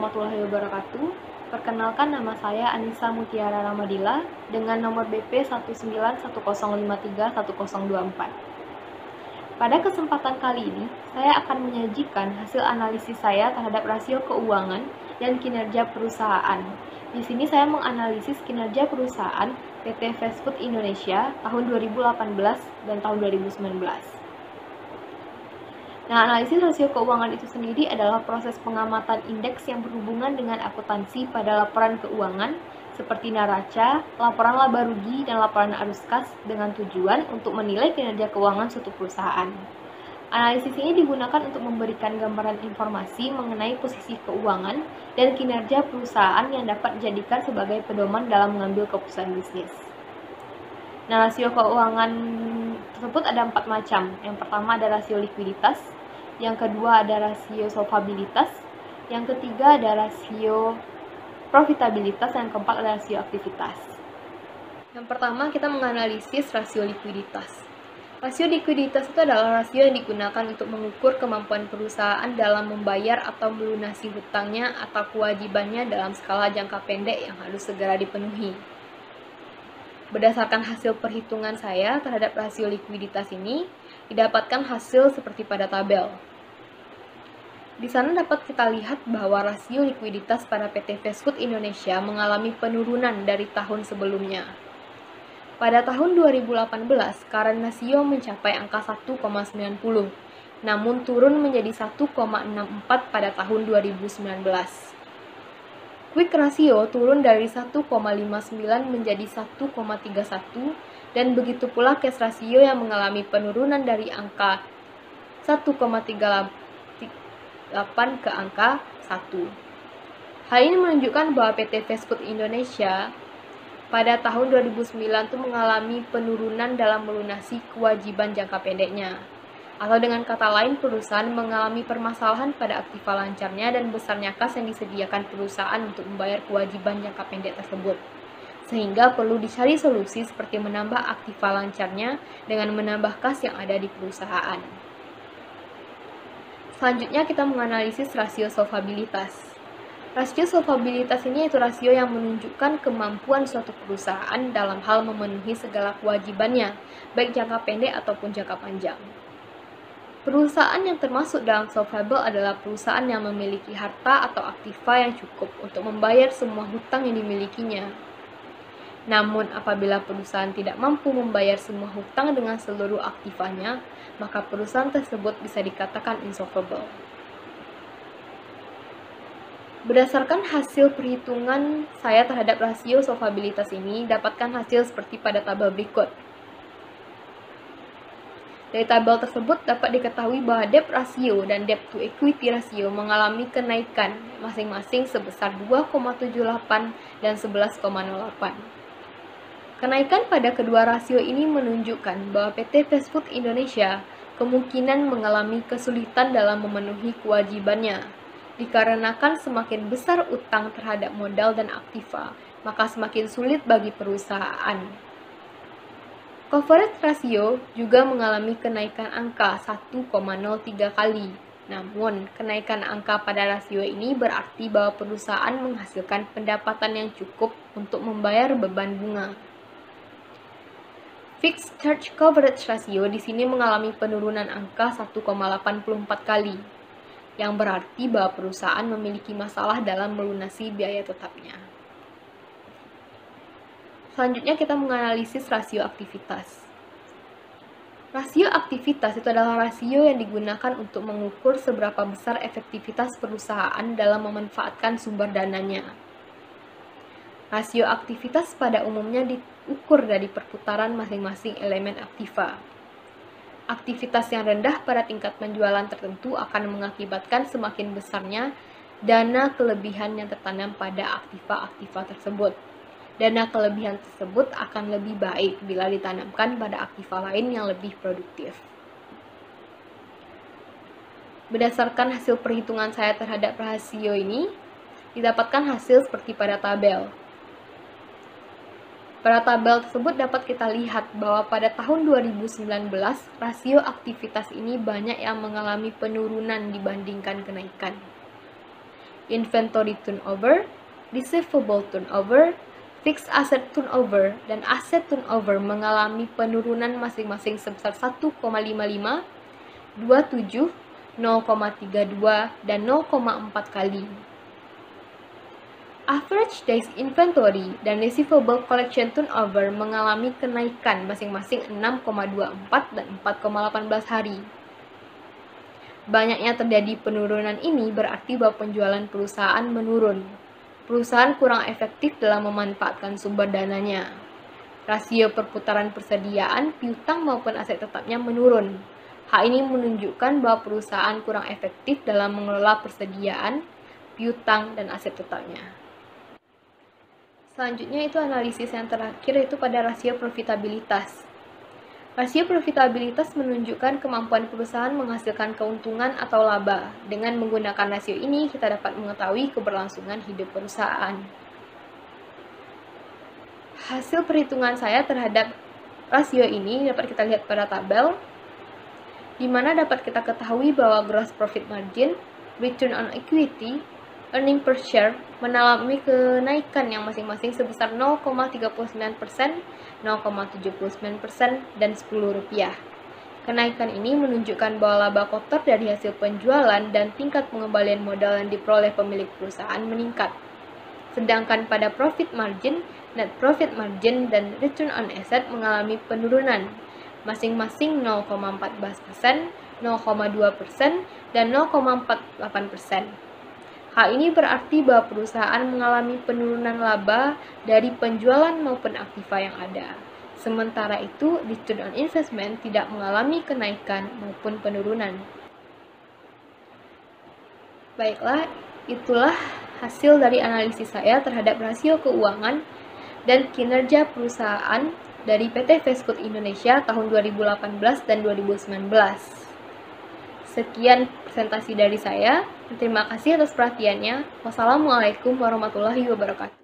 warahmatullahi wabarakatuh. Perkenalkan, nama saya Anissa Mutiara Ramadila dengan nomor BP 191053124. Pada kesempatan kali ini, saya akan menyajikan hasil analisis saya terhadap rasio keuangan dan kinerja perusahaan. Di sini saya menganalisis kinerja perusahaan PT Fast Food Indonesia tahun 2018 dan tahun 2019. Nah, analisis rasio keuangan itu sendiri adalah proses pengamatan indeks yang berhubungan dengan akuntansi pada laporan keuangan seperti neraca, laporan laba rugi, dan laporan arus kas dengan tujuan untuk menilai kinerja keuangan suatu perusahaan. Analisis ini digunakan untuk memberikan gambaran informasi mengenai posisi keuangan dan kinerja perusahaan yang dapat dijadikan sebagai pedoman dalam mengambil keputusan bisnis. Nah, rasio keuangan tersebut ada 4 macam. Yang pertama ada rasio likuiditas, yang kedua ada rasio solvabilitas, yang ketiga ada rasio profitabilitas, dan yang keempat ada rasio aktivitas. Yang pertama kita menganalisis rasio likuiditas. Rasio likuiditas itu adalah rasio yang digunakan untuk mengukur kemampuan perusahaan dalam membayar atau melunasi hutangnya atau kewajibannya dalam skala jangka pendek yang harus segera dipenuhi. Berdasarkan hasil perhitungan saya terhadap rasio likuiditas ini, didapatkan hasil seperti pada tabel. Di sana dapat kita lihat bahwa rasio likuiditas pada PT Fast Food Indonesia mengalami penurunan dari tahun sebelumnya. Pada tahun 2018, current ratio mencapai angka 1,90, namun turun menjadi 1,64 pada tahun 2019. Quick ratio turun dari 1,59 menjadi 1,31, dan begitu pula cash ratio yang mengalami penurunan dari angka 1,38 ke angka 1. Hal ini menunjukkan bahwa PT Fast Food Indonesia pada tahun 2009 itu mengalami penurunan dalam melunasi kewajiban jangka pendeknya. Atau dengan kata lain, perusahaan mengalami permasalahan pada aktiva lancarnya dan besarnya kas yang disediakan perusahaan untuk membayar kewajiban jangka pendek tersebut. Sehingga perlu dicari solusi seperti menambah aktiva lancarnya dengan menambah kas yang ada di perusahaan. Selanjutnya kita menganalisis rasio solvabilitas. Rasio solvabilitas ini yaitu rasio yang menunjukkan kemampuan suatu perusahaan dalam hal memenuhi segala kewajibannya, baik jangka pendek ataupun jangka panjang. Perusahaan yang termasuk dalam solvable adalah perusahaan yang memiliki harta atau aktiva yang cukup untuk membayar semua hutang yang dimilikinya. Namun, apabila perusahaan tidak mampu membayar semua hutang dengan seluruh aktivanya, maka perusahaan tersebut bisa dikatakan insolvable. Berdasarkan hasil perhitungan saya terhadap rasio solvabilitas ini, dapatkan hasil seperti pada tabel berikut. Dari tabel tersebut dapat diketahui bahwa debt ratio dan debt to equity ratio mengalami kenaikan masing-masing sebesar 2,78 dan 11,08. Kenaikan pada kedua rasio ini menunjukkan bahwa PT Fast Food Indonesia kemungkinan mengalami kesulitan dalam memenuhi kewajibannya. Dikarenakan semakin besar utang terhadap modal dan aktiva, maka semakin sulit bagi perusahaan. Coverage ratio juga mengalami kenaikan angka 1,03 kali. Namun, kenaikan angka pada rasio ini berarti bahwa perusahaan menghasilkan pendapatan yang cukup untuk membayar beban bunga. Fixed charge coverage ratio di sini mengalami penurunan angka 1,84 kali, yang berarti bahwa perusahaan memiliki masalah dalam melunasi biaya tetapnya. Selanjutnya kita menganalisis rasio aktivitas. Rasio aktivitas itu adalah rasio yang digunakan untuk mengukur seberapa besar efektivitas perusahaan dalam memanfaatkan sumber dananya. Rasio aktivitas pada umumnya diukur dari perputaran masing-masing elemen aktiva. Aktivitas yang rendah pada tingkat penjualan tertentu akan mengakibatkan semakin besarnya dana kelebihan yang tertanam pada aktiva-aktiva tersebut. Dana kelebihan tersebut akan lebih baik bila ditanamkan pada aktiva lain yang lebih produktif. Berdasarkan hasil perhitungan saya terhadap rasio ini, didapatkan hasil seperti pada tabel. Pada tabel tersebut dapat kita lihat bahwa pada tahun 2019, rasio aktivitas ini banyak yang mengalami penurunan dibandingkan kenaikan. inventory turnover, receivable turnover, fixed asset turnover, dan aset turnover mengalami penurunan masing-masing sebesar 1,55, 27, 0,32, dan 0,4 kali. Average days inventory dan receivable collection turnover mengalami kenaikan masing-masing 6,24 dan 4,18 hari. Banyaknya terjadi penurunan ini berarti bahwa penjualan perusahaan menurun. Perusahaan kurang efektif dalam memanfaatkan sumber dananya. Rasio perputaran persediaan, piutang maupun aset tetapnya menurun. Hal ini menunjukkan bahwa perusahaan kurang efektif dalam mengelola persediaan, piutang, dan aset tetapnya. Selanjutnya itu analisis yang terakhir, yaitu pada rasio profitabilitas. Rasio profitabilitas menunjukkan kemampuan perusahaan menghasilkan keuntungan atau laba. Dengan menggunakan rasio ini, kita dapat mengetahui keberlangsungan hidup perusahaan. Hasil perhitungan saya terhadap rasio ini dapat kita lihat pada tabel, di mana dapat kita ketahui bahwa gross profit margin, return on equity, earning per share mengalami kenaikan yang masing-masing sebesar 0,39%, 0,79%, dan Rp10. Kenaikan ini menunjukkan bahwa laba kotor dari hasil penjualan dan tingkat pengembalian modal yang diperoleh pemilik perusahaan meningkat. Sedangkan pada profit margin, net profit margin, dan return on asset mengalami penurunan, masing-masing 0,14%, 0,2%, dan 0,48%. Hal ini berarti bahwa perusahaan mengalami penurunan laba dari penjualan maupun aktiva yang ada. Sementara itu, return on investment tidak mengalami kenaikan maupun penurunan. Baiklah, itulah hasil dari analisis saya terhadap rasio keuangan dan kinerja perusahaan dari PT Fast Food Indonesia tahun 2018 dan 2019. Sekian presentasi dari saya. Terima kasih atas perhatiannya. Wassalamualaikum warahmatullahi wabarakatuh.